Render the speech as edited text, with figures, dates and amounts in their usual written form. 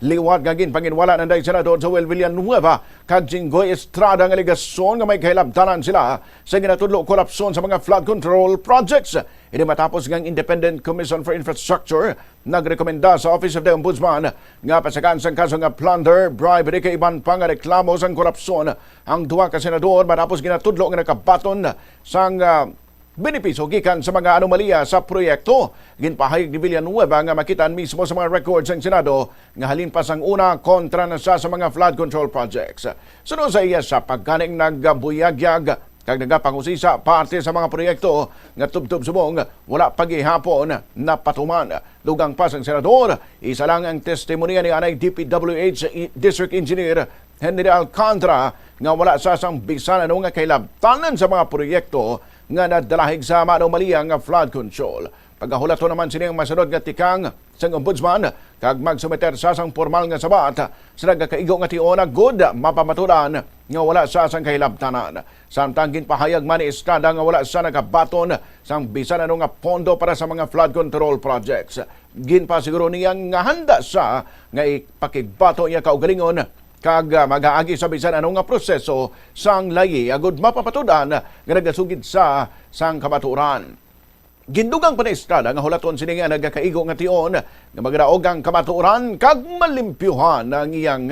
liwat nga ginpanginwala ng Senador Villanueva kag Jinggoy Estrada nga aligasyon nga may kahilabtanan sila sa ginatudlo korapsyon sa mga flood control projects. Ini matapos ng Independent Commission for Infrastructure nagrekomenda sa Office of the Ombudsman nga pasakan sa kaso nga plunder, bribery kay iban pang reklamo sa korapsyon ang duha ka senador matapos ginatudlo nga nakabaton sang benepisyo gikan sa mga anomalya sa proyekto. Ginpahayag ni Villanueva nga makitaan mismo sa mga records ng Senado nga halin pa sang una kontra na sa mga flood control projects. Sunod sa iya sa pagkaning nagbuyagyag kag nagapangusisa parte sa mga proyekto nga tubtub subong wala pagihapon na patuman. Dugang pa sang senador, isa lang ang testimonya ni anay DPWH District Engineer Henry Alcantara nga wala sa sang bisan ano nga kailabtanan sa mga proyekto nga nadalahig sa anomalya nga flood control. Pagkahulato naman sining masunod nga tikang sang ombudsman kag magsumeter sa sang formal nga sabat sa nagkaigo nga tiona good mapamatudan nga wala sa sang kahilabtanan. Samtang ginpahayag man ni Estrada nga wala sa nagabaton sang bisan ano nga pondo para sa mga flood control projects. Ginpasiguro niya nga handa sa nga ipakigbato niya kaugalingon kag mag-aagi sa bisan anong nga proseso sang layi agud mapapatudan nga nagasugid sa sang kamaturan. Gindugang pa ni Estrada nga hulaton sini nga nagakaigo nga tion nga magdaog ang kamaturan kag malimpyuhan ang iyang